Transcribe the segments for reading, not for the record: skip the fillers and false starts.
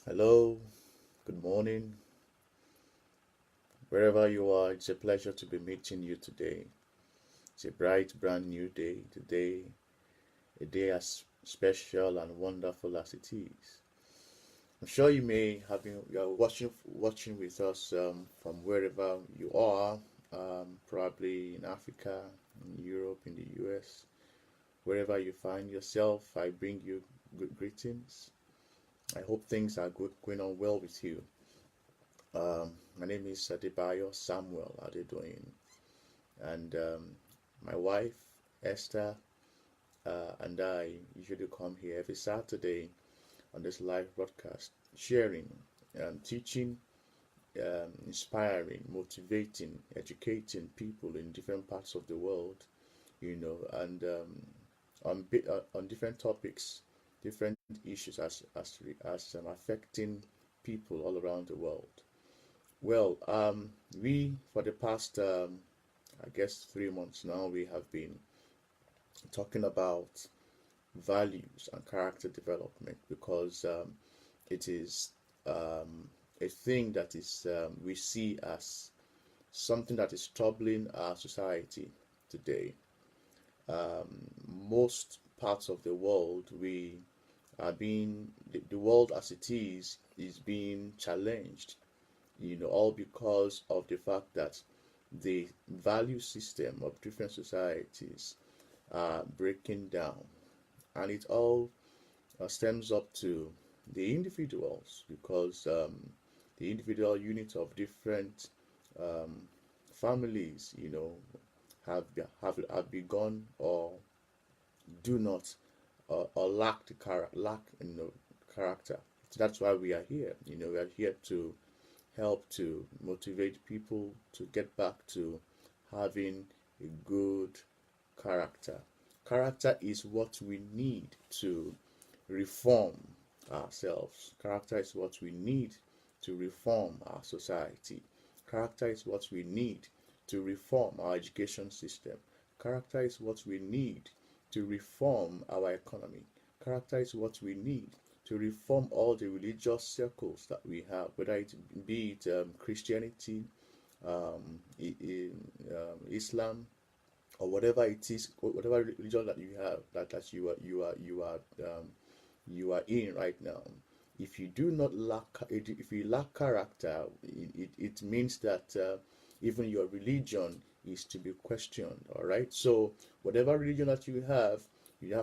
Hello, good morning. Wherever you are, it's a pleasure to be meeting you today. It's a bright, brand new day. Today, a day as special and wonderful as it is. I'm sure you are watching with us from wherever you are, probably in Africa, in Europe, in the US, wherever you find yourself. I bring you good greetings. I hope things are good, going on well with you. My name is Adebayo Samuel Adedoyin, and my wife Esther and I usually come here every Saturday on this live broadcast, sharing, teaching, inspiring, motivating, educating people in different parts of the world, and on different topics, different issues as affecting people all around the world. Well, we for the past, I guess, 3 months now, we have been talking about values and character development because it is a thing that is we see as something that is troubling our society today. Most parts of the world, the world as it is being challenged, all because of the fact that the value system of different societies are breaking down. And it all stems up to the individuals because the individual units of different um, families, have begun or do not or lack character. So that's why we are here. We are here to help to motivate people to get back to having a good character. Character is what we need to reform ourselves. Character is what we need to reform our society. Character is what we need to reform our education system. Character is what we need to reform our economy. Character is what we need to reform all the religious circles that we have, whether it be it Christianity, Islam, or whatever it is, whatever religion that you have, that you are in right now. If you do not lack, if you lack character, it means that even your religion is to be questioned. All right. So whatever religion that you have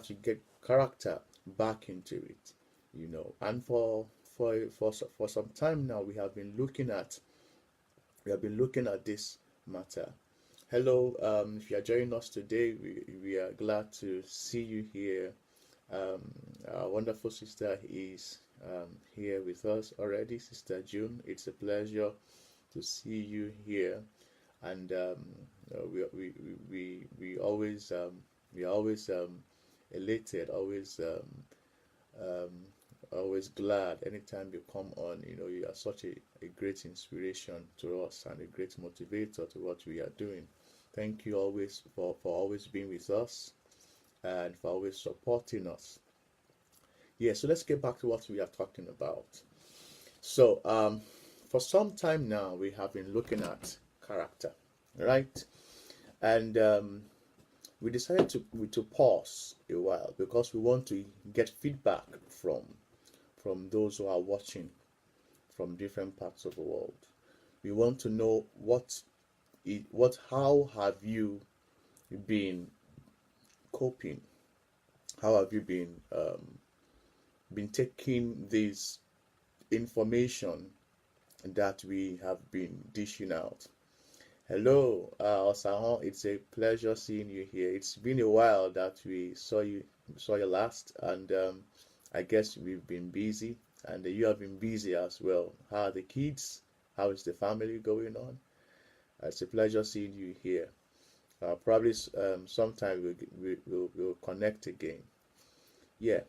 to get character back into it. And for some time now, we have been looking at this matter. Hello, if you are joining us today, we are glad to see you here. Our wonderful sister is here with us already, Sister June. It's a pleasure to see you here, and we are always elated, um, always glad anytime you come on. You are such a great inspiration to us and a great motivator to what we are doing. Thank you always for always being with us and for always supporting us. Yeah, so let's get back to what we are talking about. So, for some time now, we have been looking at character, right? And we decided to pause a while because we want to get feedback from those who are watching from different parts of the world. We want to know how have you been coping? How have you been taking this information that we have been dishing out? Hello, Osahon. It's a pleasure seeing you here. It's been a while that we saw you last, and I guess we've been busy, and you have been busy as well. How are the kids? How is the family going on? It's a pleasure seeing you here. Probably sometime we'll connect again. Yeah,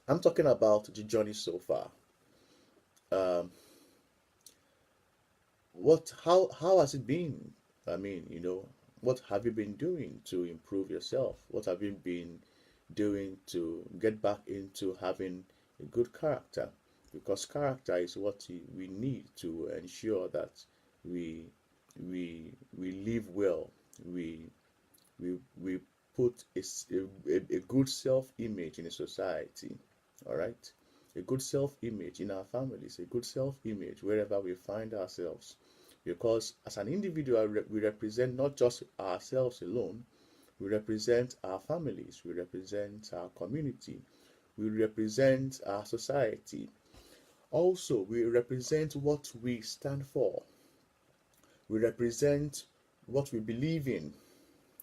I'm talking about the journey so far. Um, how has it been? I mean, what have you been doing to improve yourself? What have you been doing to get back into having a good character? because character is what we need to ensure that we we live well. We put a good self-image in a society. All right, a good self-image in our families, a good self-image wherever we find ourselves, because as an individual we represent not just ourselves alone. We represent our families, we represent our community, we represent our society. Also, we represent what we stand for. We represent what we believe in.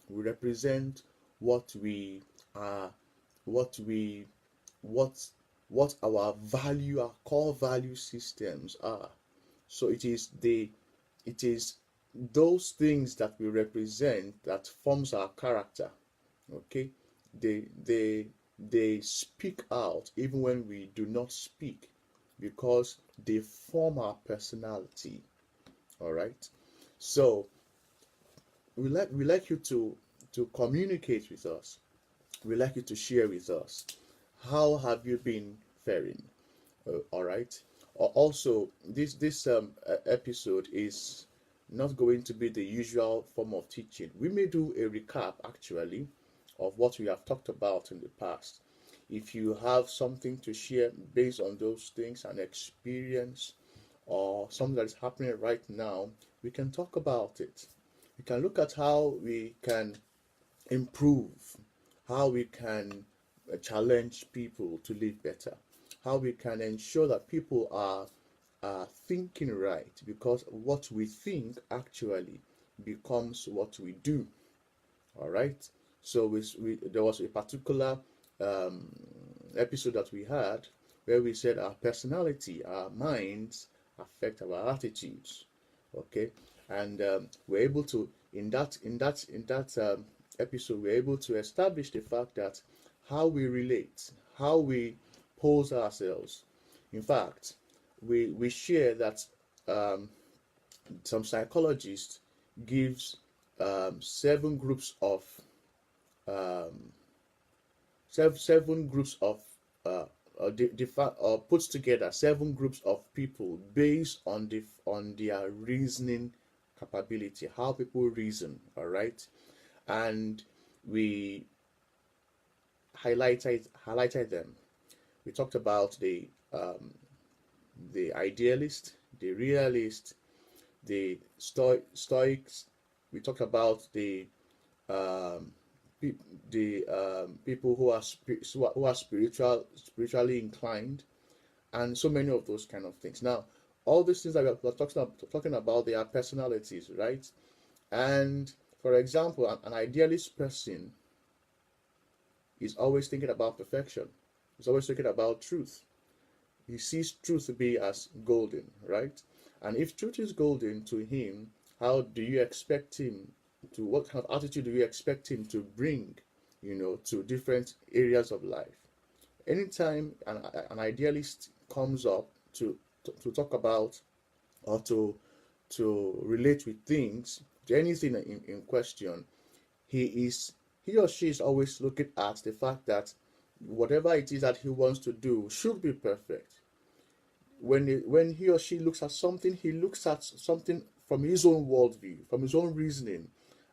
We represent what we are, what we, what, what our value, our core value systems are. So it is those things that we represent that forms our character. Okay, they they they speak out even when we do not speak, because they form our personality. All right, so we like you to communicate with us. We like you to share with us how have you been faring. All right. Also, this episode is not going to be the usual form of teaching. We may do a recap actually of what we have talked about in the past. If you have something to share based on those things, an experience or something that is happening right now, we can talk about it. We can look at how we can improve, how we can challenge people to live better, how we can ensure that people are thinking right, because what we think actually becomes what we do. All right. So there was a particular um, episode that we had where we said our personality, our minds affect our attitudes. Okay, and we're able to in that episode we're able to establish the fact that how we relate, how we pose ourselves. In fact, we share that um, some psychologists gives seven groups of um, seven groups of uh, puts together seven groups of people based on their reasoning capability, how people reason. All right, and we highlighted them. We talked about the idealist, the realist, the stoics. We talked about um, people who are spiritually inclined, and so many of those kind of things. Now, all these things that we're talking about, they are personalities, right? And for example, an idealist person is always thinking about perfection. He's always thinking about truth. He sees truth to be as golden, right? And if truth is golden to him, how do you expect him to, what kind of attitude do you expect him to bring, to different areas of life? Anytime an idealist comes up to talk about or to relate with things, to anything in question, he is he or she is always looking at the fact that whatever it is that he wants to do should be perfect. When he or she looks at something, he looks at something from his own worldview, from his own reasoning,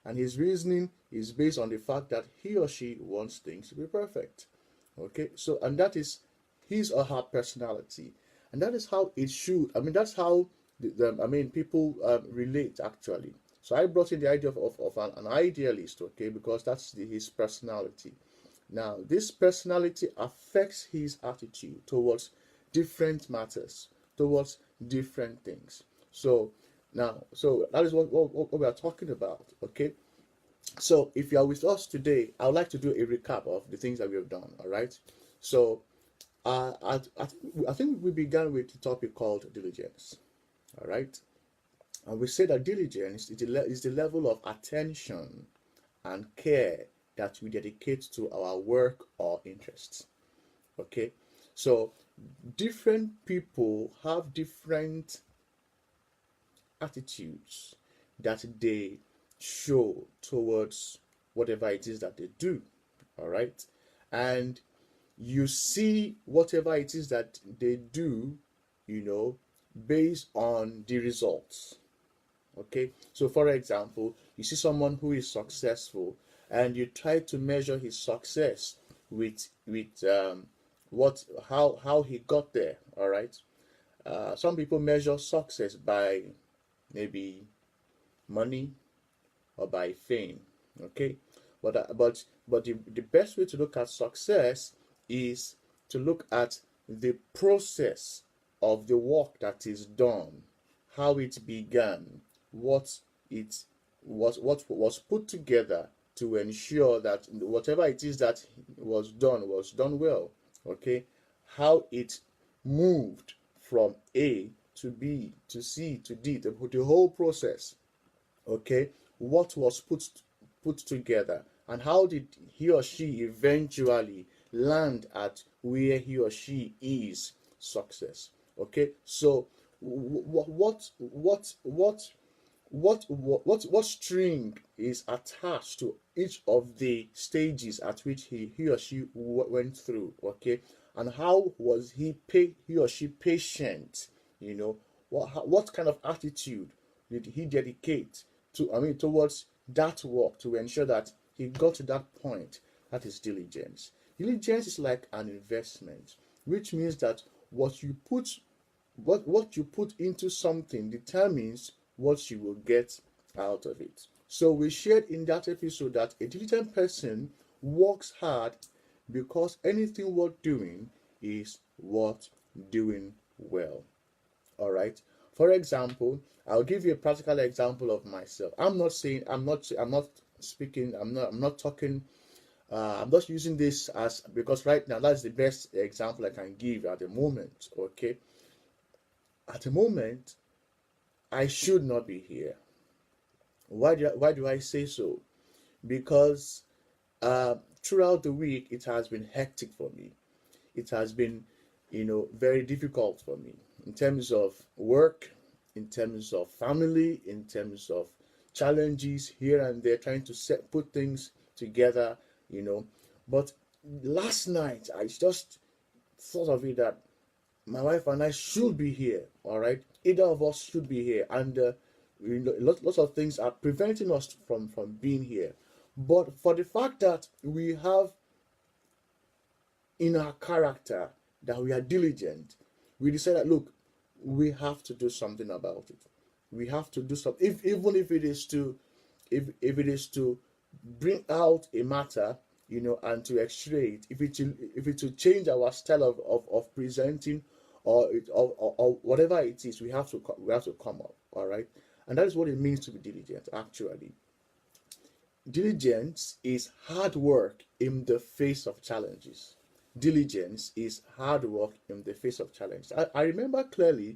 and his reasoning is based on the fact that he or she wants things to be perfect. Okay, so and that is his or her personality, and that is how it should. I mean, that's how people relate actually. So I brought in the idea of an idealist, okay, because that's his personality. Now, this personality affects his attitude towards different matters, towards different things. So now, so that is what we are talking about, okay? So if you are with us today, I would like to do a recap of the things that we have done, all right? So I think we began with the topic called diligence, all right? And we said that diligence is the level of attention and care that we dedicate to our work or interests. Okay, so different people have different attitudes that they show towards whatever it is that they do. All right, and you see whatever it is that they do, you know, based on the results. Okay, so for example, you see someone who is successful, and you try to measure his success with what how he got there. All right, some people measure success by maybe money or by fame. Okay, but the best way to look at success is to look at the process of the work that is done, how it began, what it what was put together to ensure that whatever it is that was done well. Okay, how it moved from A to B to C to D, the whole process. Okay, what was put together, and how did he or she eventually land at where he or she is success. Okay, so what string is attached to each of the stages at which he or she went through. Okay, and how was he or she patient, you know, what kind of attitude did he dedicate to, I mean, towards that work to ensure that he got to that point. That is diligence. Diligence is like an investment, which means that what you put into something determines what you will get out of it. So we shared in that episode that a diligent person works hard because anything worth doing is worth doing well. All right. For example, I'll give you a practical example of myself. I'm not speaking, I'm not talking, I'm just using this as, because right now that's the best example I can give at the moment. Okay. At the moment, I should not be here. Why do I say so? Because throughout the week it has been hectic for me. It has been, very difficult for me in terms of work, in terms of family, in terms of challenges here and there, trying to put things together, you know. But last night I just thought of it that my wife and I should be here. All right, either of us should be here, and lots of things are preventing us from being here. But for the fact that we have in our character that we are diligent, we decided, look, we have to do something about it. We have to do something, even if it is to, if it is to bring out a matter, and to x-ray it. If it will change our style of presenting, or whatever it is, we have to come up. All right, and that is what it means to be diligent. Actually, diligence is hard work in the face of challenges. Diligence is hard work in the face of challenge. I remember clearly,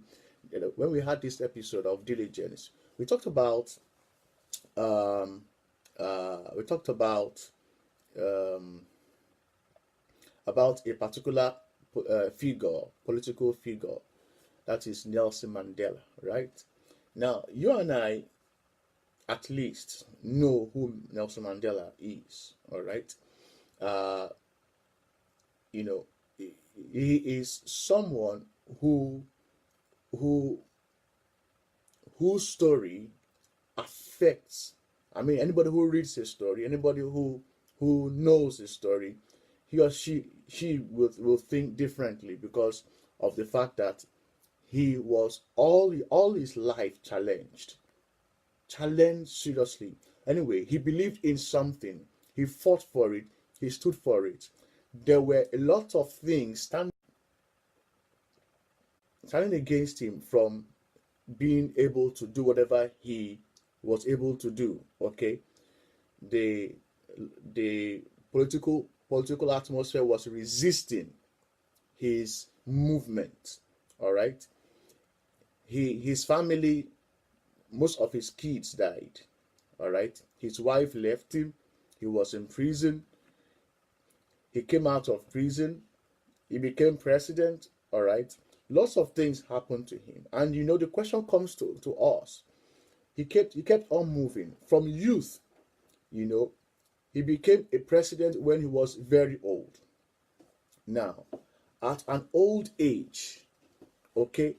when we had this episode of diligence, we talked about um, we talked um, about a particular political figure, that is Nelson Mandela, right? Now, you and I at least know who Nelson Mandela is, all right? Uh, you know, he is someone who whose story affects. I mean, anybody who reads his story, anybody who knows his story, he or she will think differently because of the fact that he was all his life challenged seriously. Anyway, he believed in something, he fought for it, he stood for it. There were a lot of things standing against him from being able to do whatever he was able to do. Okay, the the political atmosphere was resisting his movement. All right, his family, most of his kids died. All right, his wife left him. He was in prison. He came out of prison. He became president. All right, lots of things happened to him, and the question comes to us. He kept on moving from youth. you know he became a president when he was very old. Now, at an old age, okay,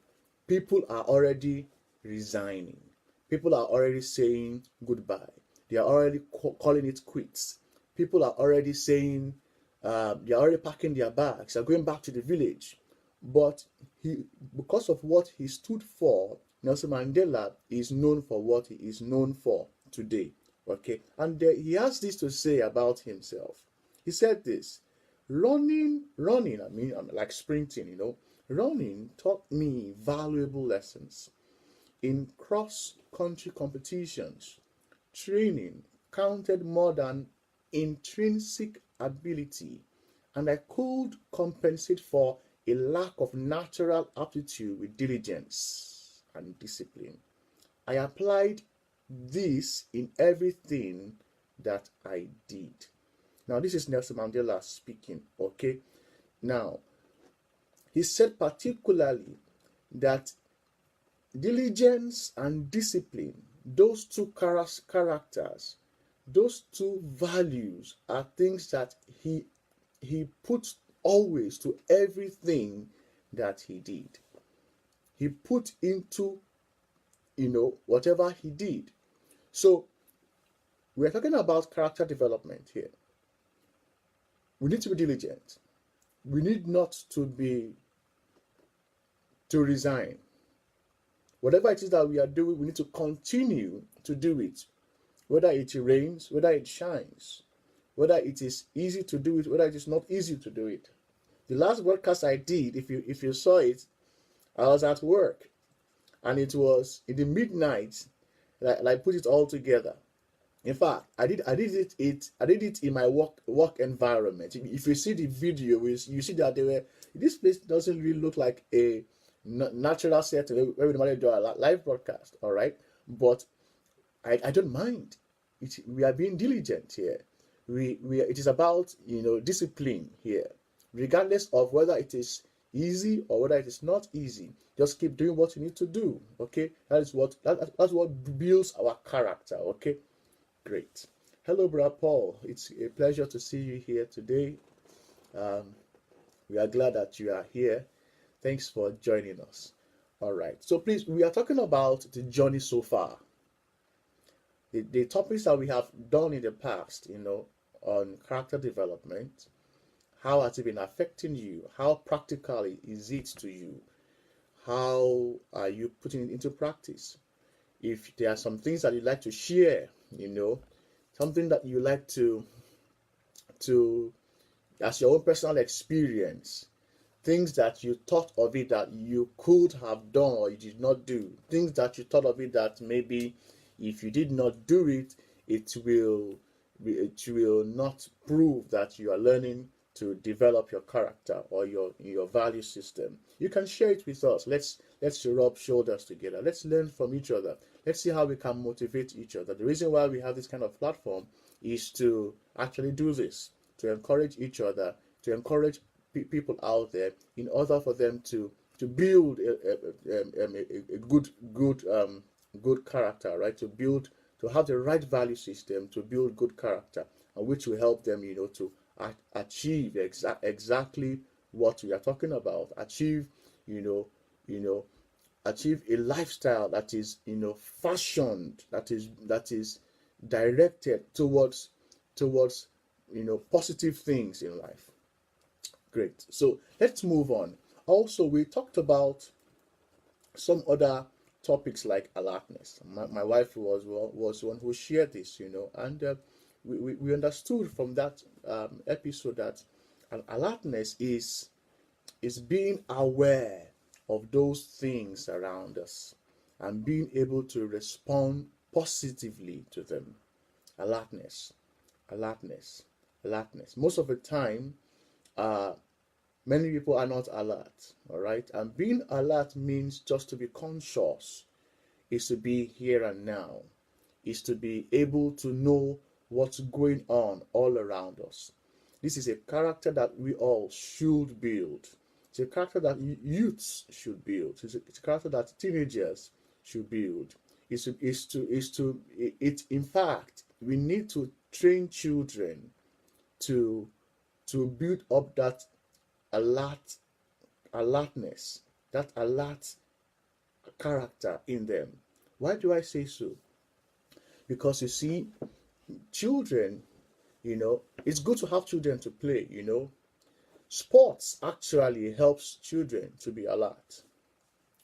people are already resigning. People are already saying goodbye. They are already calling it quits. People are already saying they are already packing their bags. They're going back to the village. But he, because of what he stood for, Nelson Mandela is known for what he is known for today. Okay, and he has this to say about himself. He said this: running. I mean, I'm like sprinting. Running taught me valuable lessons. In cross-country competitions, training counted more than intrinsic ability, and I could compensate for a lack of natural aptitude with diligence and discipline. I applied this in everything that I did. Now, this is Nelson Mandela speaking, okay? Now, he said particularly that diligence and discipline, those two characters, those two values are things that he put always to everything that he did. He put into whatever he did. So we're talking about character development here. We need to be diligent. We need not to resign. Whatever it is that we are doing, we need to continue to do it. Whether it rains, whether it shines, whether it is easy to do it, whether it is not easy to do it. The last broadcast I did, if you saw it, I was at work, and it was in the midnight that I put it all together. In fact, I did it in my work environment. If you see the video, you see that this place doesn't really look like a natural setting where we normally do a live broadcast. All right, but I don't mind. We are being diligent here. It is about discipline here, regardless of whether it is easy or whether it is not easy. Just keep doing what you need to do. Okay, that's what builds our character. Okay, great. Hello, Brother Paul. It's a pleasure to see you here today. We are glad that you are here. Thanks for joining us. All right. So please, we are talking about the journey so far. The topics that we have done in the past, on character development. How has it been affecting you? How practically is it to you? How are you putting it into practice? If there are some things that you'd like to share, something that you like to as your own personal experience, things that you thought of it that you could have done or you did not do, things that you thought of it that maybe if you did not do it, it will not prove that you are learning to develop your character or your value system. You can share it with us. Let's rub shoulders together. Let's learn from each other. Let's see how we can motivate each other. The reason why we have this kind of platform is to actually do this, to encourage each other, to encourage people out there, in order for them to build a good character, right? To have the right value system, to build good character, and which will help them, to achieve exactly what we are talking about. Achieve a lifestyle that is fashioned, that is directed towards positive things in life. Great. So let's move on. Also, we talked about some other topics like alertness. My wife was one who shared this, and we understood from that episode that alertness is being aware of those things around us and being able to respond positively to them. Alertness. Most of the time, many people are not alert, all right? And being alert means just to be conscious, is to be here and now, is to be able to know what's going on all around us. This is a character that we all should build. It's a character that youths should build. It's a character that teenagers should build. In fact, we need to train children to build up that alertness, that alert character in them. Why do I say so? Because you see, children, it's good to have children to play. Sports actually helps children to be alert.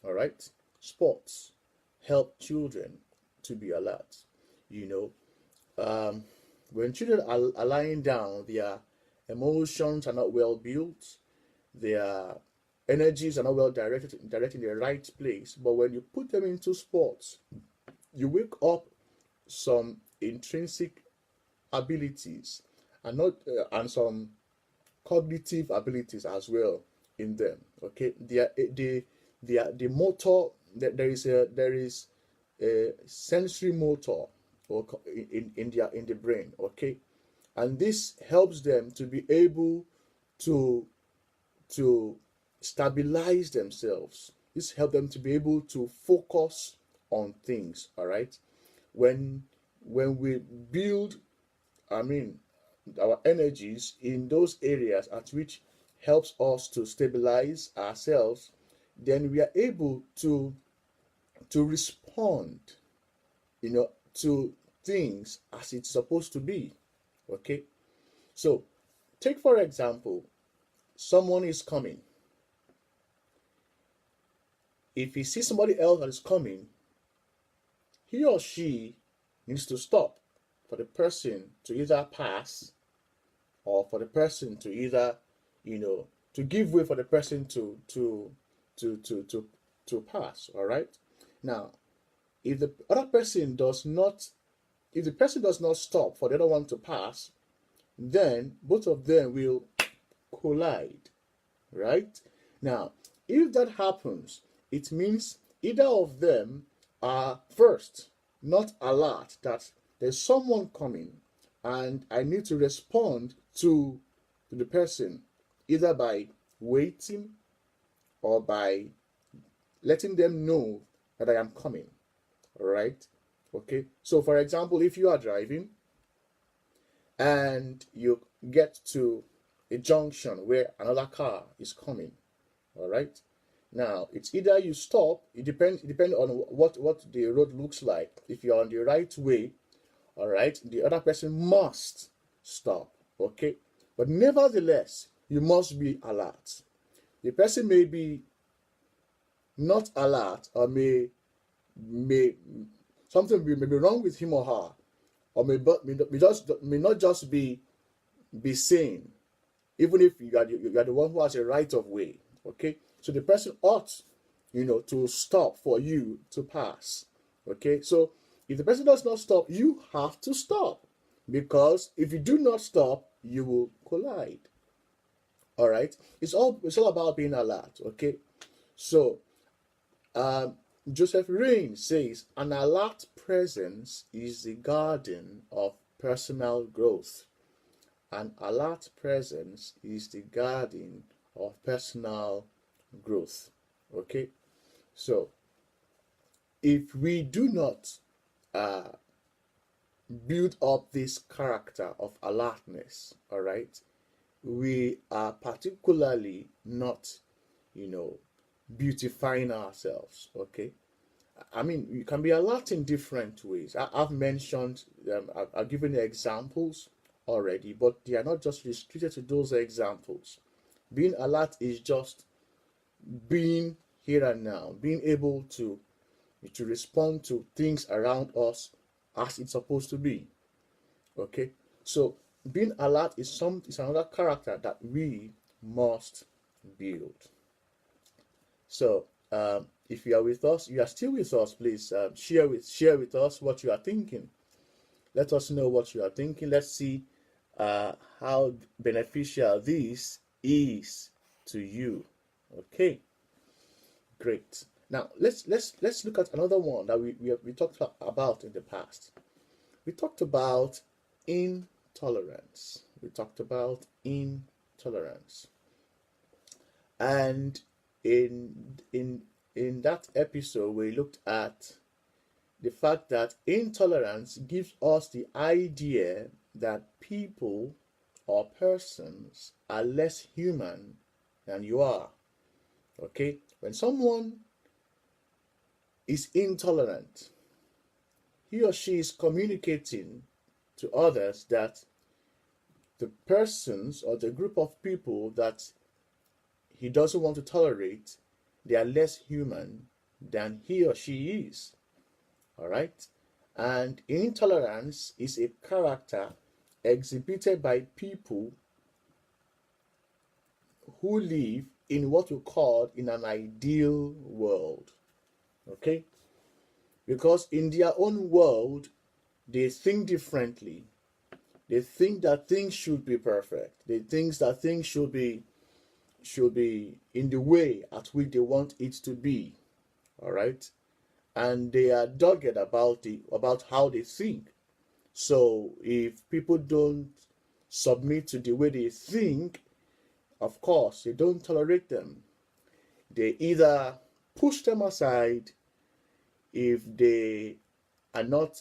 All right? Sports help children to be alert. You know, when children are lying down, their emotions are not well built, their energies are not well directed in the right place. But when you put them into sports, you wake up some intrinsic abilities and not and some cognitive abilities as well in them. Okay, the motor, there is a sensory motor, or in the brain. Okay, and this helps them to be able to to stabilize themselves. This helps them to be able to focus on things. All right, when we build, I mean, our energies in those areas at which helps us to stabilize ourselves, then we are able to respond, to things as it's supposed to be. Okay, so take for example, someone is coming. If he sees somebody else that is coming, he or she needs to stop for the person to either pass, or for the person to either, to give way for the person to pass. All right. Now, if the other person does not, if the person does not stop for the other one to pass, then both of them will collide. Right. Now, if that happens, it means either of them are first not alert that there's someone coming, and I need to respond to the person either by waiting or by letting them know that I am coming. All right. Okay. So, for example, if you are driving and you get to a junction where another car is coming, all right. Now, it's either you stop. It depends on what the road looks like. If you're on the right way, all right, the other person must stop. Okay, but nevertheless, you must be alert. The person may be not alert, or may something may be wrong with him or her, or may not just be sane, even if you are the one who has a right of way. Okay, so the person ought, to stop for you to pass. Okay, so if the person does not stop, you have to stop, because if you do not stop, you will collide. All right, it's all about being alert. Okay, so Joseph Rain says an alert presence is the garden of personal growth. An alert presence is the garden of personal growth. Okay, so if we do not build up this character of alertness, all right, we are particularly not, beautifying ourselves. Okay, I mean, you can be alert in different ways. I've mentioned, I've given examples already, but they are not just restricted to those examples. Being alert is just being here and now, being able to respond to things around us as it's supposed to be. Okay, so being alert is another character that we must build. So if you are with us, you are still with us, please share with us what you are thinking. Let us know what you are thinking. Let's see how beneficial this is to you. Okay, great. Now let's look at another one that we talked about in the past. We talked about intolerance. And in that episode, we looked at the fact that intolerance gives us the idea that people or persons are less human than you are. Okay? When someone is intolerant, he or she is communicating to others that the persons or the group of people that he doesn't want to tolerate, they are less human than he or she is. All right? And intolerance is a character exhibited by people who live in what we call in an ideal world. Okay? Because in their own world, they think differently. They think that things should be perfect. They think that things should be in the way at which they want it to be. All right? And they are dogged about how they think. So if people don't submit to the way they think, of course, they don't tolerate them. They either push them aside if they are not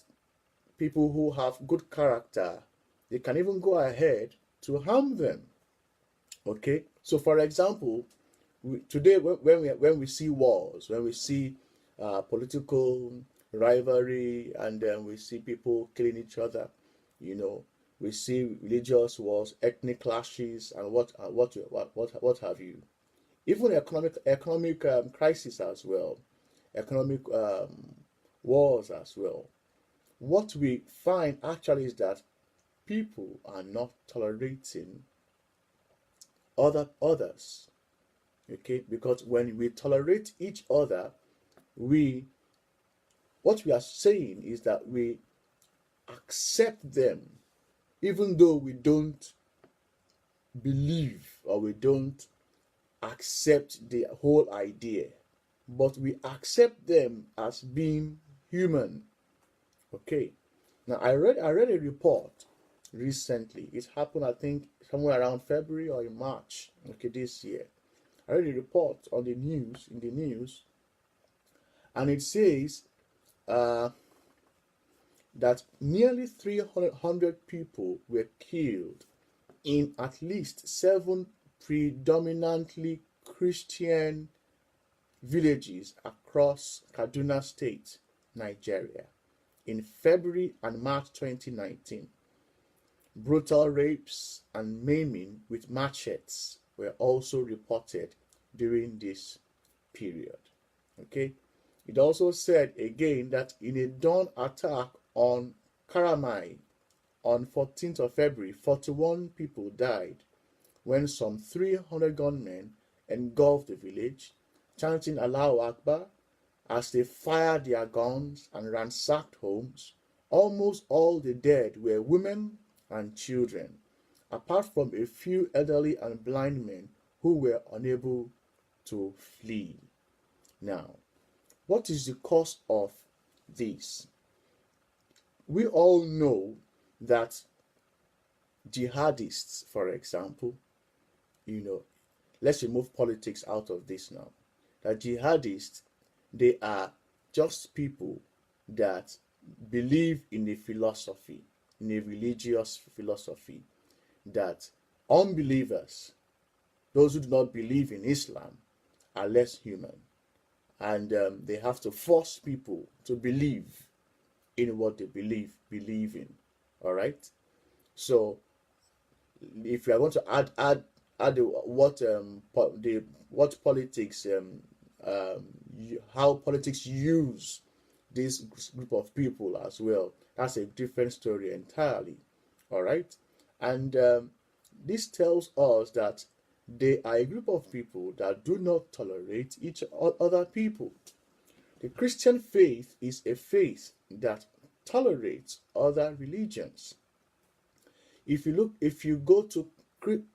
people who have good character. They can even go ahead to harm them. Okay, so for example, today when we see wars, when we see political rivalry, and then we see people killing each other, you know, we see religious wars, ethnic clashes, and what have you. Even economic crisis as well, economic wars as well. What we find actually is that people are not tolerating others. Okay, because when we tolerate each other, we what we are saying is that we accept them even though we don't believe or we don't accept the whole idea, but we accept them as being human. Okay, now I read a report recently. It happened, I think, somewhere around February or in March, okay, this year. I read a report on the news, and it says uh, that nearly 300 people were killed in at least 7 predominantly Christian villages across Kaduna State, Nigeria, in February and March 2019. Brutal rapes and maiming with machetes were also reported during this period. Okay, it also said again that in a dawn attack on Karamai on 14th of February, 41 people died when some 300 gunmen engulfed the village, chanting Allahu Akbar as they fired their guns and ransacked homes. Almost all the dead were women and children, apart from a few elderly and blind men who were unable to flee. Now, what is the cause of this? We all know that jihadists, for example, let's remove politics out of this now. That jihadists, they are just people that believe in a philosophy, in a religious philosophy, that unbelievers, those who do not believe in Islam, are less human. And they have to force people to believe in what they believe in. All right. So, if you are going to add what politics how politics use this group of people as well, that's a different story entirely. All right. And this tells us that they are a group of people that do not tolerate each other people. The Christian faith is a faith that tolerates other religions. If you go to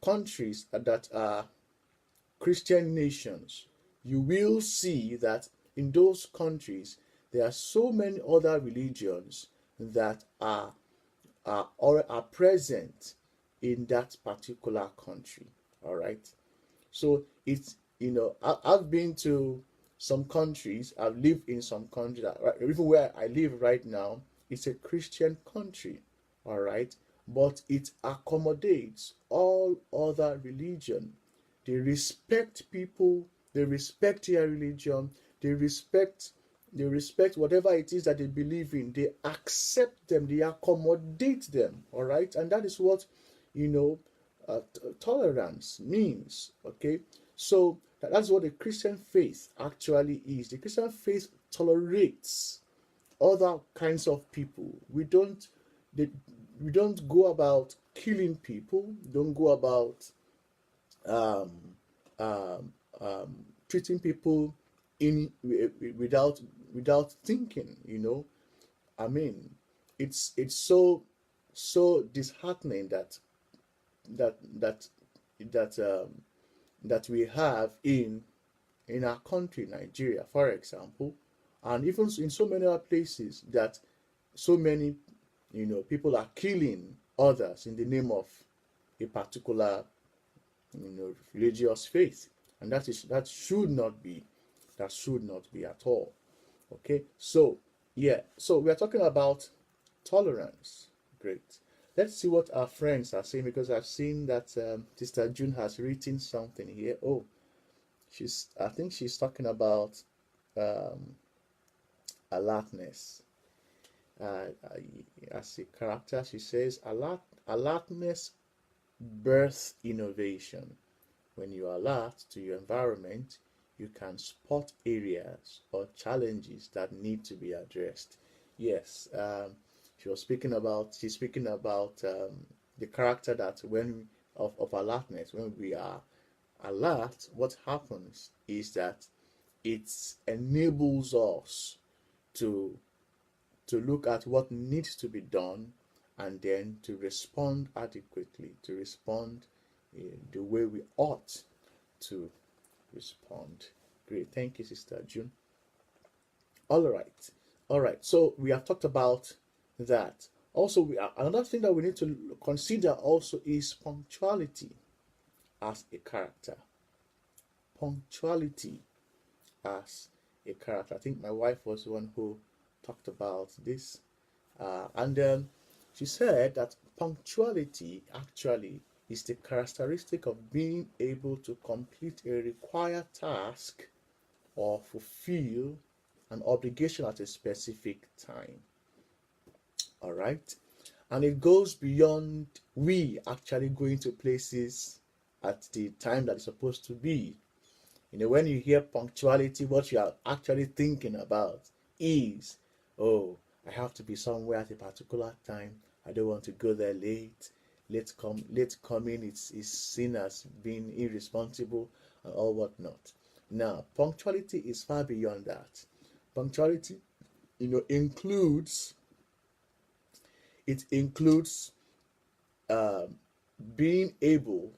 countries that are Christian nations, you will see that in those countries there are so many other religions that are present in that particular country. All right. So it's I've been to some countries. I've lived in some countries even where I live right now, it's a Christian country. All right, but it accommodates all other religion. They respect people. They respect their religion. They respect whatever it is that they believe in. They accept them. They accommodate them. All right, and that is what you know tolerance means. Okay, so that's what the Christian faith actually is. The Christian faith tolerates other kinds of people. They, we don't go about killing people. We don't go about um, um, treating people in without thinking. I mean, it's so disheartening that that that that we have in our country, Nigeria, for example, and even in so many other places, that so many people are killing others in the name of a particular religious faith, and that should not be at all. Okay, so yeah, so we are talking about tolerance. Great. Let's see what our friends are saying, because I've seen that Sister June has written something here. Oh, I think she's talking about um, alertness. Uh, as a character, she says alertness birth innovation. When you are alert to your environment, you can spot areas or challenges that need to be addressed. Yes, she's speaking about the character that when of alertness. When we are alert, what happens is that it enables us to look at what needs to be done, and then to respond adequately, to respond the way we ought to respond. Great. Thank you, Sister June. All right. All right. So we have talked about that. Also, another thing that we need to consider also is punctuality as a character. Punctuality as a character. I think my wife was the one who talked about this. And she said that punctuality actually is the characteristic of being able to complete a required task or fulfill an obligation at a specific time. All right. And it goes beyond we actually going to places at the time that it's supposed to be. When you hear punctuality, what you are actually thinking about is, oh, I have to be somewhere at a particular time. I don't want to go there late. Late coming is seen as being irresponsible and all whatnot. Now, punctuality is far beyond that. Punctuality, includes being able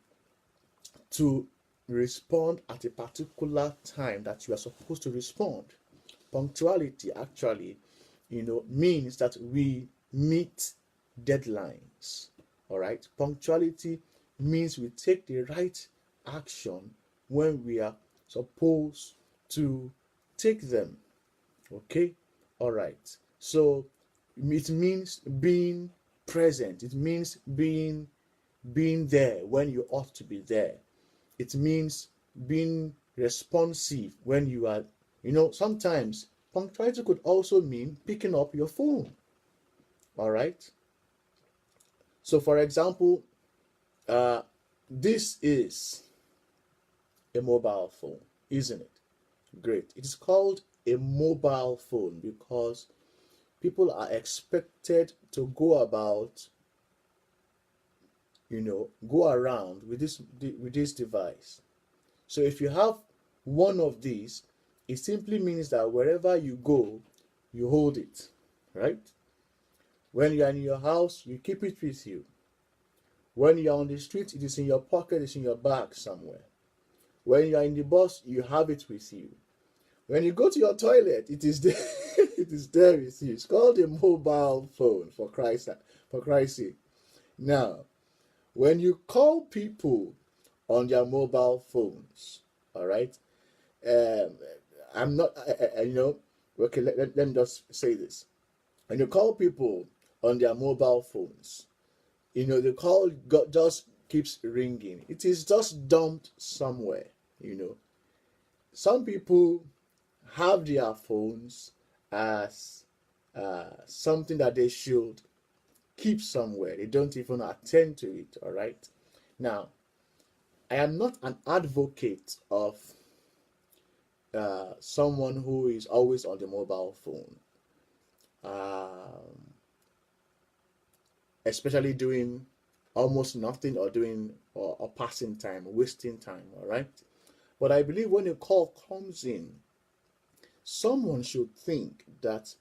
to respond at a particular time that you are supposed to respond. Punctuality actually, means that we meet deadlines. All right. Punctuality means we take the right action when we are supposed to take them. Okay. All right. So it means being present. It means being there when you ought to be there. It means being responsive when you are, sometimes punctuality could also mean picking up your phone. All right. So, for example, this is a mobile phone, isn't it? Great. It is called a mobile phone because people are expected to go about, go around with this device. So if you have one of these, it simply means that wherever you go, you hold it, right? When you are in your house, you keep it with you. When you are on the street, it is in your pocket, it's in your bag somewhere. When you are in the bus, you have it with you. When you go to your toilet, it is there, it is there with you. It's called a mobile phone, for Christ's sake. Now, when you call people on their mobile phones, all right, I'm not, okay, let me just say this. When you call people on their mobile phones, the call just keeps ringing. It is just dumped somewhere, you know. Some people have their phones as something that they should keep somewhere. They don't even attend to it, all right? Now, I am not an advocate of someone who is always on the mobile phone, um, especially doing almost nothing or doing or passing time, wasting time, all right? But I believe when a call comes in, someone should think that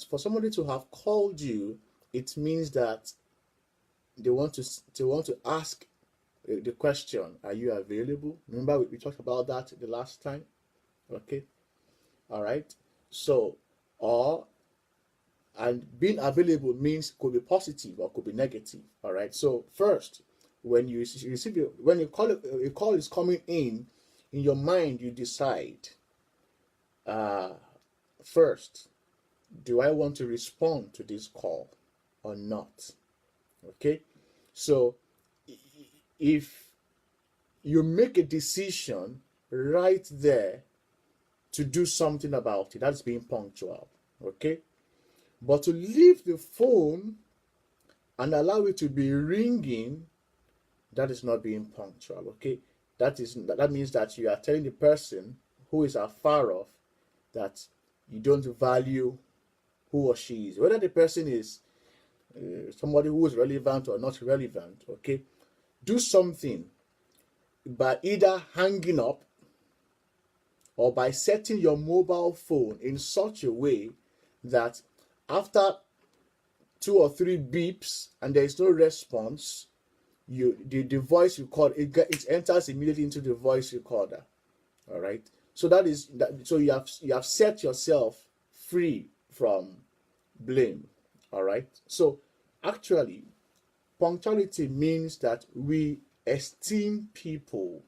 for somebody to have called you, it means that they want to ask the question, are you available? Remember we talked about that the last time, okay? All right. So, or and being available means could be positive or could be negative. All right. So first, when you receive when you call a call is coming in your mind you decide, uh, first, do I want to respond to this call or not? Okay. So if you make a decision right there to do something about it, that's being punctual. Okay. But to leave the phone and allow it to be ringing, that is not being punctual. Okay, that means that you are telling the person who is afar off that you don't value who or she is, whether the person is somebody who is relevant or not relevant. Okay, do something by either hanging up or by setting your mobile phone in such a way that after 2 or 3 beeps and there is no response, the voice record it enters immediately into the voice recorder. All right. So that is that. So you have set yourself free from blame. All right. So actually, punctuality means that we esteem people,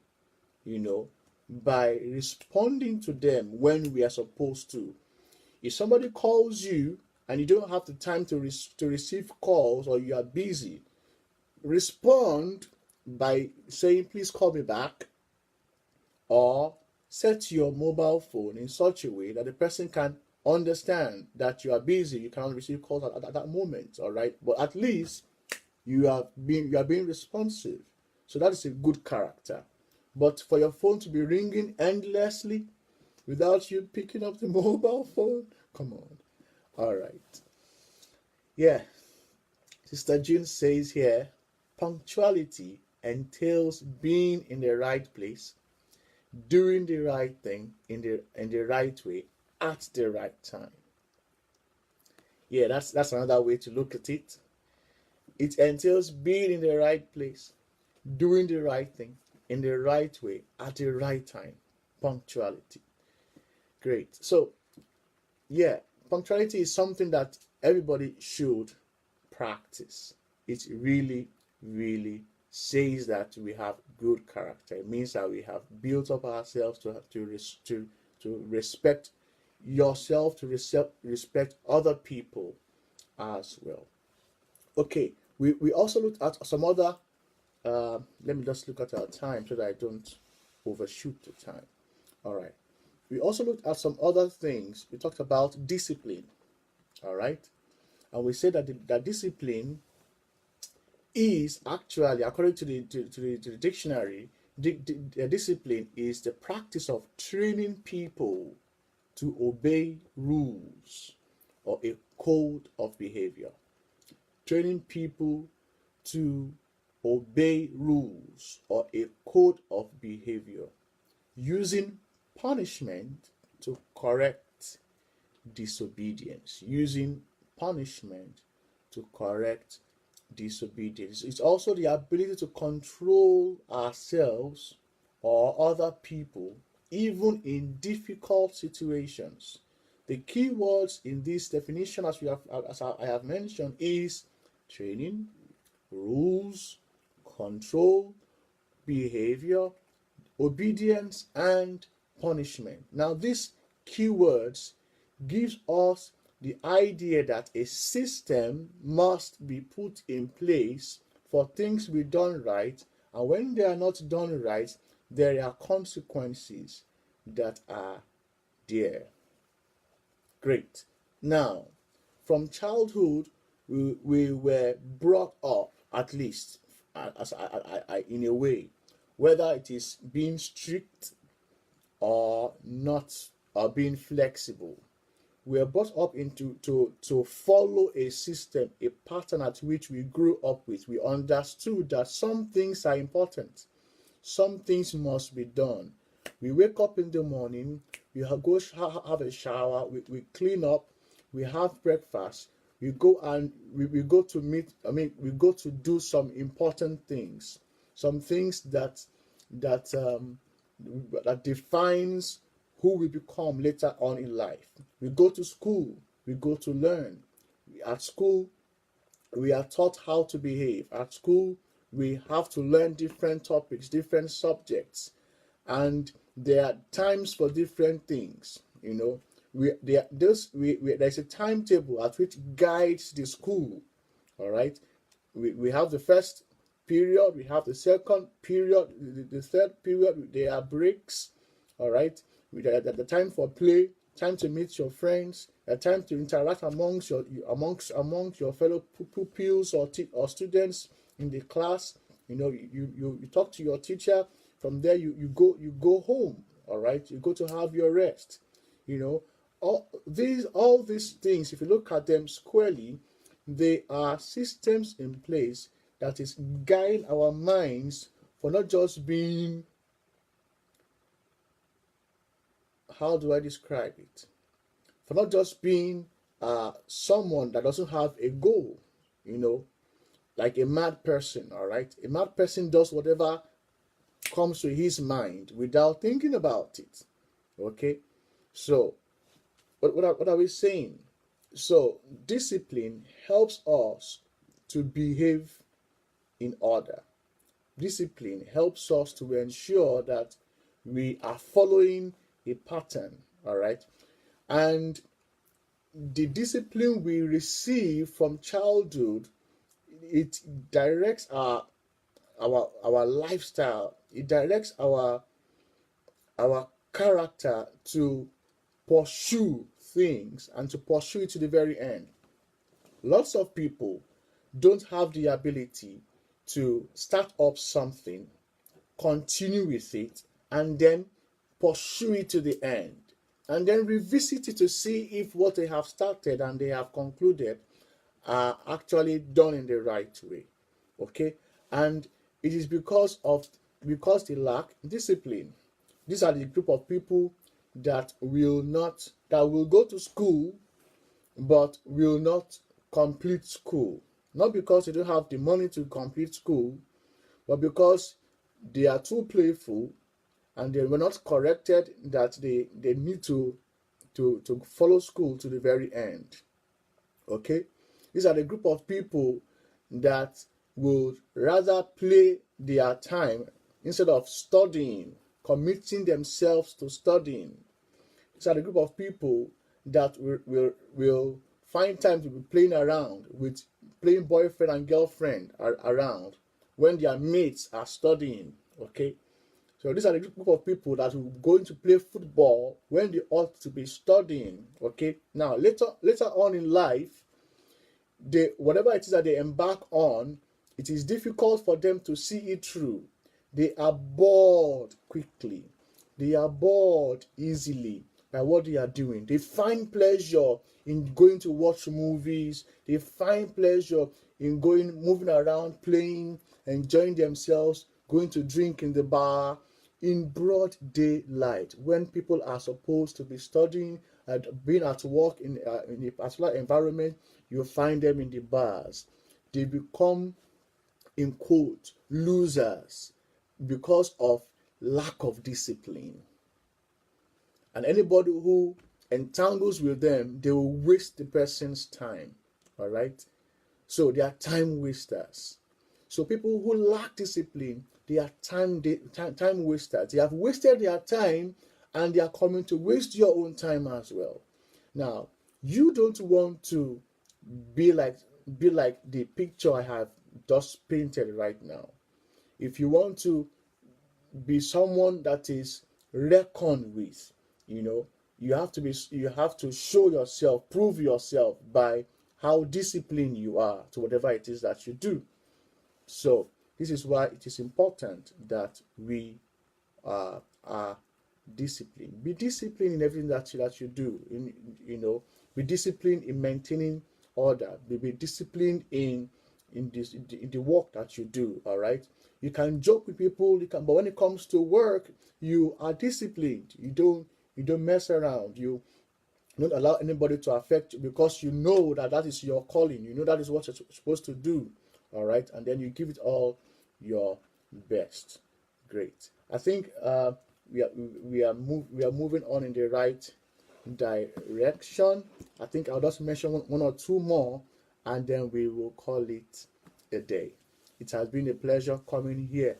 you know, by responding to them when we are supposed to. If somebody calls you and you don't have the time to receive calls or you are busy, respond by saying, please call me back, or set your mobile phone in such a way that the person can understand that you are busy, you cannot receive calls at that moment, all right? But at least you are being responsive. So that is a good character. But for your phone to be ringing endlessly without you picking up the mobile phone, come on. All right. Yeah. Sister June says here, punctuality entails being in the right place, doing the right thing in the right way at the right time. Yeah, that's another way to look at it. It entails being in the right place, doing the right thing in the right way at the right time. Punctuality. Great. So, yeah, punctuality is something that everybody should practice. It really, really says that we have good character. It means that we have built up ourselves to respect yourself, to respect other people as well. Okay, we also looked at some other. Let me just look at our time so that I don't overshoot the time. All right. We also looked at some other things. We talked about discipline. All right. And we said that that discipline is actually, according to the dictionary, discipline is the practice of training people to obey rules or a code of behavior. Training people to obey rules or a code of behavior, using punishment to correct disobedience. Using punishment to correct disobedience. It's also the ability to control ourselves or other people, even in difficult situations. The key words in this definition, as I have mentioned, is training, rules, control, behavior, obedience, and punishment. Now, these keywords gives us the idea that a system must be put in place for things to be done right, and when they are not done right, there are consequences that are there. Great. Now, from childhood, we were brought up, at least as in a way, whether it is being strict or not, or being flexible. We are brought up into to follow a system, a pattern at which we grew up with. We understood that some things are important, some things must be done. We wake up in the morning, we go have a shower, we clean up, we have breakfast, we go and we go to meet. We go to do some important things, some things that that defines who we become later on in life. We go to school, we go to learn. At school, we are taught how to behave. At school, we have to learn different topics, different subjects, and there are times for different things. There's a timetable at which guides the school. All right, we have the first period, we have the second period, the third period. There are breaks. All right, the time for play, time to meet your friends, a time to interact amongst your fellow pupils or students in the class. You talk to your teacher. From there, you go home. All right, you go to have your rest. All these things, if you look at them squarely, they are systems in place that is guiding our minds for not just being, how do I describe it? For not just being someone that doesn't have a goal, like a mad person. All right, a mad person does whatever comes to his mind without thinking about it. Okay, so what are we saying? So discipline helps us to behave in order. Discipline helps us to ensure that we are following a pattern. All right, and the discipline we receive from childhood, it directs our lifestyle. It directs our character to pursue things and to pursue it to the very end. Lots of people don't have the ability to start up something, continue with it, and then pursue it to the end, and then revisit it to see if what they have started and they have concluded are actually done in the right way. Okay, and it is because they lack discipline. These are the group of people that will go to school but will not complete school. Not because they don't have the money to complete school, but because they are too playful and they were not corrected that they need to follow school to the very end. Okay? These are the group of people that would rather play their time instead of studying, committing themselves to studying. These are the group of people that will find time to be playing boyfriend and girlfriend around when their mates are studying. Okay, so these are the group of people that will go to play football when they ought to be studying. Okay, now later on in life, whatever it is that they embark on, it is difficult for them to see it through. They are bored quickly. They are bored easily by what they are doing. They find pleasure in going to watch movies. They find pleasure in moving around, playing, enjoying themselves, going to drink in the bar in broad daylight when people are supposed to be studying and being at work in a particular environment. You find them in the bars. They become, in quote, losers because of lack of discipline. And anybody who entangles with them, they will waste the person's time. All right? So they are time wasters. So people who lack discipline, they are time wasters. They have wasted their time and they are coming to waste your own time as well. Now, you don't want to be like the picture I have just painted right now. If you want to be someone that is reckoned with, you know, you have to show yourself, prove yourself by how disciplined you are to whatever it is that you do. So this is why it is important that we are disciplined. Be disciplined in everything that you do. Be disciplined in maintaining order. Be disciplined in the work that you do. All right. You can joke with people. But when it comes to work, you are disciplined. You don't mess around. You don't allow anybody to affect you, because you know that is your calling. You know that is what you're supposed to do. All right, and then you give it all your best. Great. I think we are moving on in the right direction. I think I'll just mention one or two more, and then we will call it a day. It has been a pleasure coming here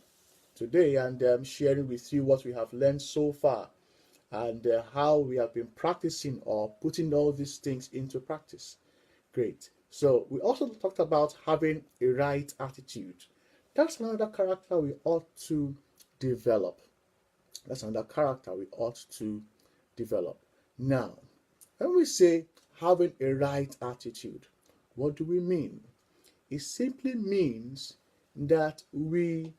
today and sharing with you what we have learned so far, and how we have been practicing or putting all these things into practice. Great. So we also talked about having a right attitude. That's another character we ought to develop. That's another character we ought to develop. Now, when we say having a right attitude, what do we mean? It simply means that we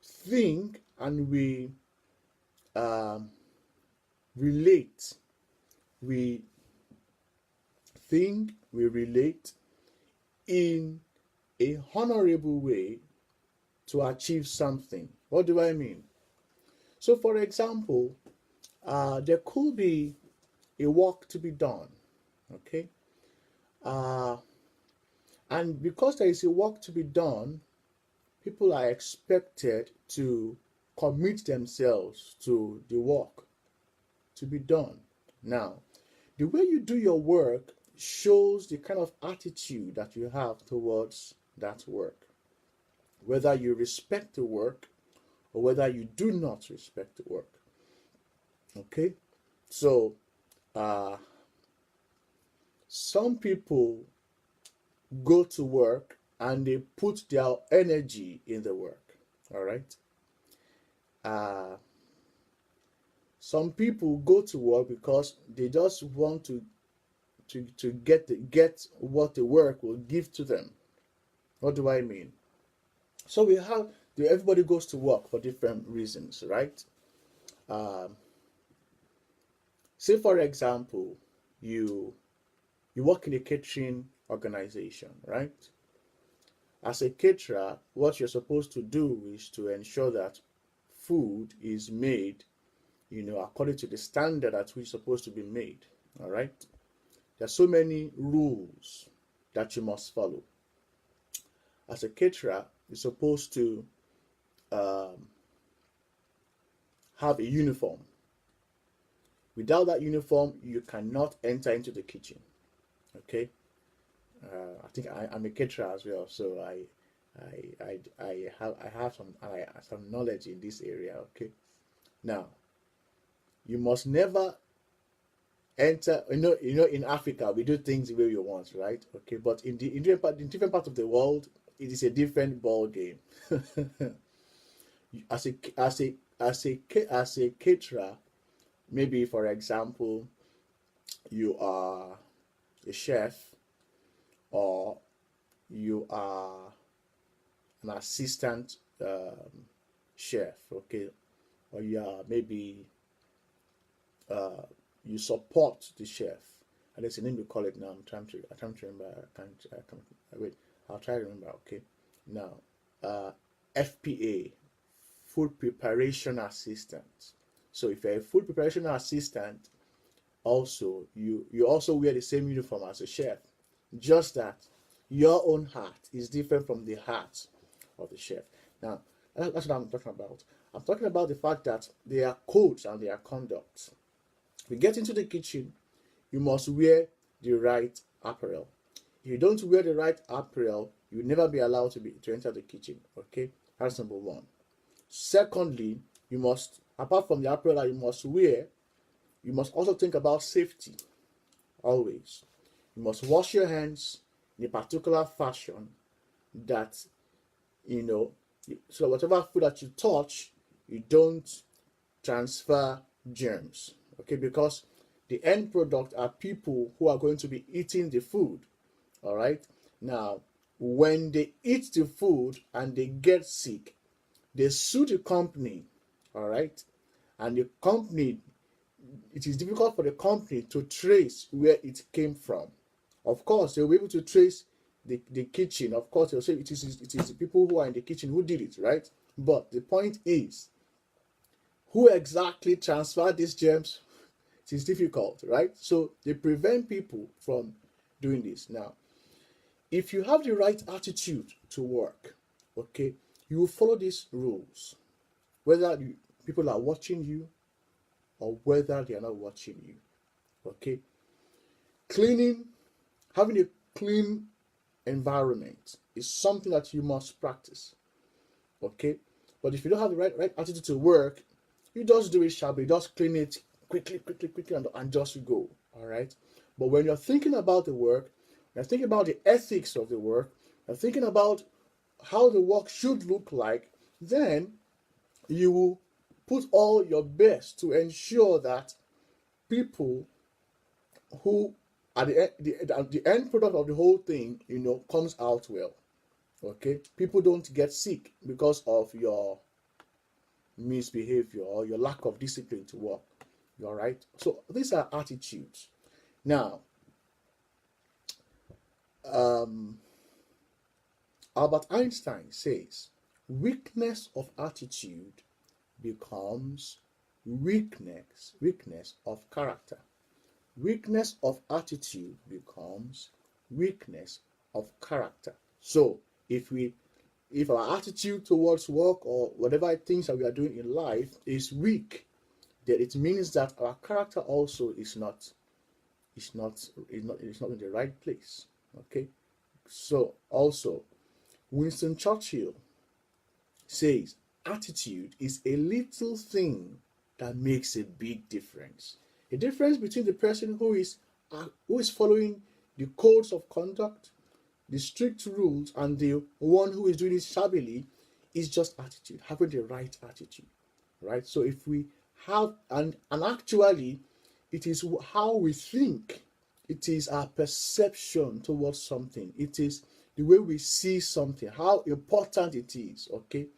think and we relate. We think, we relate in a honorable way to achieve something. What do I mean? So, for example, there could be a work to be done, okay? And because there is a work to be done, people are expected to commit themselves to the work to be done. Now, the way you do your work shows the kind of attitude that you have towards that work. Whether you respect the work or whether you do not respect the work. Okay? So, some people go to work and they put their energy in the work. All right? Some people go to work because they just want to get what the work will give to them. What do I mean? So everybody goes to work for different reasons, right? Say for example, you work in a catering organization, right? As a caterer, what you're supposed to do is to ensure that food is made, according to the standard at which it's supposed to be made. All right. There's so many rules that you must follow. As a caterer, you're supposed to have a uniform. Without that uniform, you cannot enter into the kitchen. Okay. I think I'm a caterer as well, so I have some knowledge in this area. Okay. Now, you must never enter. In Africa we do things the way we want, right? Okay, but in different parts of the world, it is a different ball game. as a caterer, maybe for example, you are a chef, or you are an assistant chef, okay, or you are maybe you support the chef. And there's a name we call it now. I'm trying to remember. I can't wait. I'll try to remember. Okay. Now, FPA, food preparation assistant. So if you're a food preparation assistant, also you also wear the same uniform as a chef. Just that your own hat is different from the hat of the chef. Now, that's what I'm talking about. I'm talking about the fact that there are codes and there are conducts. We get into the kitchen, you must wear the right apparel. If you don't wear the right apparel, you will never be allowed to enter the kitchen. Okay, that's number one. Secondly, you must, apart from the apparel that you must wear, you must also think about safety. Always, you must wash your hands. in a particular fashion that, you know, so whatever food that you touch, you don't transfer germs. Okay, because the end product are people who are going to be eating the food. All right. Now, when they eat the food and they get sick, they sue the company. All right. And the company, it is difficult for the company to trace where it came from. Of course, they'll be able to trace the kitchen. Of course, they'll say it is the people who are in the kitchen who did it, right? But the point is, who exactly transferred these germs? It is difficult, right? So they prevent people from doing this. Now, if you have the right attitude to work, okay, you will follow these rules, whether people are watching you or whether they are not watching you. Okay, cleaning, having a clean environment is something that you must practice. Okay, but if you don't have the right attitude to work, you just do it sharply, just clean it quickly, and just go. All right. But when you're thinking about the work, you're thinking about the ethics of the work, you're thinking about how the work should look like, then you will put all your best to ensure that people who at the end product of the whole thing, comes out well. Okay, people don't get sick because of your misbehavior or your lack of discipline to work. All right. So these are attitudes. Now, Albert Einstein says, weakness of attitude becomes weakness of character. Weakness of attitude becomes weakness of character. So if our attitude towards work or whatever things that we are doing in life is weak, then it means that our character also is not in the right place. Okay. So also, Winston Churchill says, attitude is a little thing that makes a big difference. A difference between the person who is following the codes of conduct, the strict rules, and the one who is doing it shabbily is just attitude, having the right attitude, right? So if we have, and actually, it is how we think, it is our perception towards something, it is the way we see something, how important it is, okay?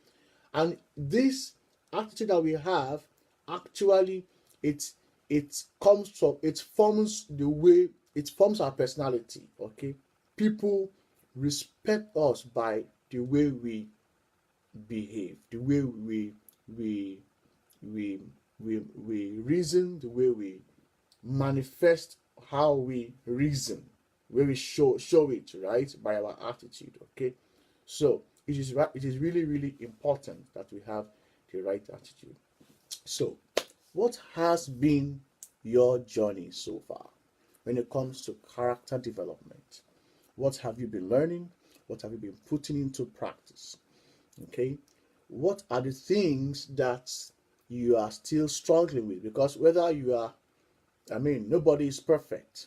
And this attitude that we have, actually, it forms our personality, okay? People respect us by the way we behave, the way we reason, the way we manifest how we reason, where we show it, right, by our attitude. Okay, so it is really, really important that we have the right attitude. So what has been your journey so far when it comes to character development? What have you been learning? What have you been putting into practice? Okay, what are the things that you are still struggling with? Because whether you are, nobody is perfect.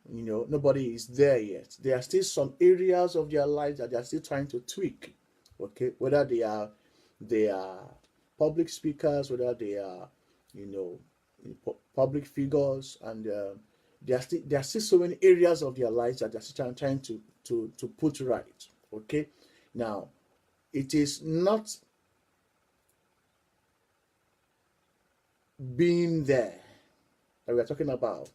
Nobody is there yet. There are still some areas of their lives that they are still trying to tweak. Okay, whether they are public speakers, whether they are, public figures, and there are still so many areas of their lives that they're still trying to put right. Okay, now it is not being there that we are talking about.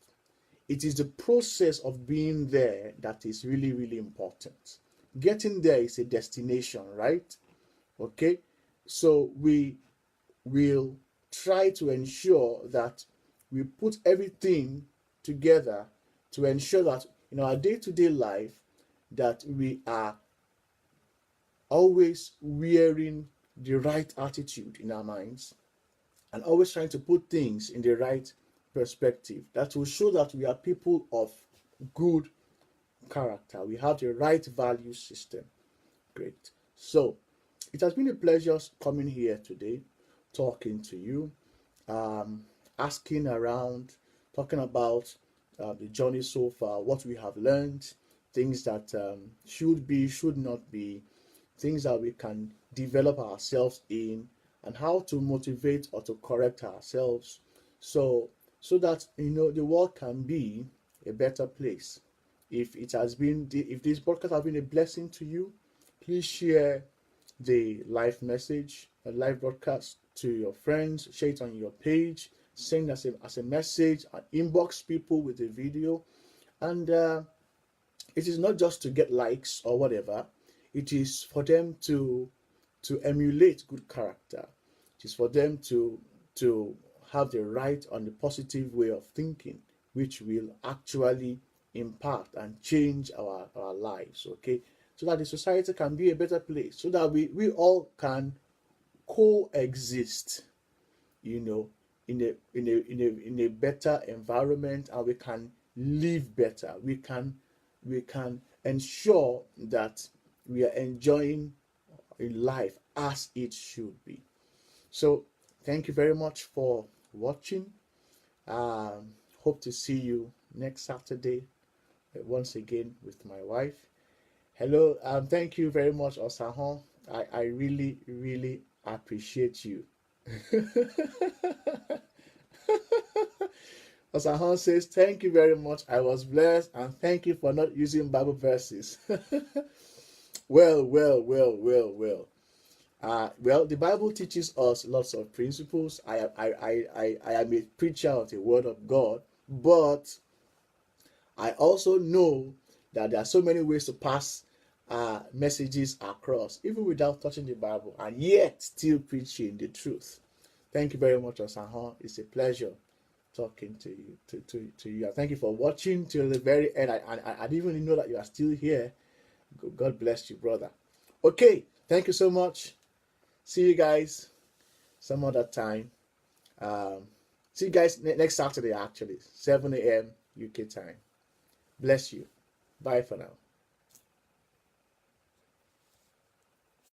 It is the process of being there that is really, really important. Getting there is a destination, right? Okay, so we will try to ensure that we put everything together to ensure that in our day-to-day life that we are always wearing the right attitude in our minds and always trying to put things in the right perspective. That will show that we are people of good character. We have the right value system. Great. So it has been a pleasure coming here today, talking to you, asking around, talking about the journey so far, what we have learned, things that should be, should not be, things that we can develop ourselves in, and how to motivate or to correct ourselves, so that the world can be a better place. If this podcast has been a blessing to you, please share the live message, a live broadcast to your friends, share it on your page, send as a message, and inbox people with the video. And it is not just to get likes or whatever. It is for them to emulate good character. It is for them to have the right and the positive way of thinking, which will actually impact and change our lives. Okay, so that the society can be a better place, so that we all can coexist, in a better environment, and we can live better. We can ensure that we are enjoying in life as it should be. So thank you very much for watching. Hope to see you next Saturday once again with my wife. Hello, thank you very much, Osahon. I really, really appreciate you. Osahon says, thank you very much. I was blessed, and thank you for not using Bible verses. Well, well, well, well, well. Well, the Bible teaches us lots of principles. I am a preacher of the Word of God, but I also know that there are so many ways to pass messages across, even without touching the Bible, and yet still preaching the truth. Thank you very much, Osahon. It's a pleasure talking to you. To you. Thank you for watching till the very end. I didn't even know that you are still here. God bless you, brother. Okay, thank you so much. See you guys some other time. See you guys next Saturday, actually, 7 a.m. UK time. Bless you. Bye for now.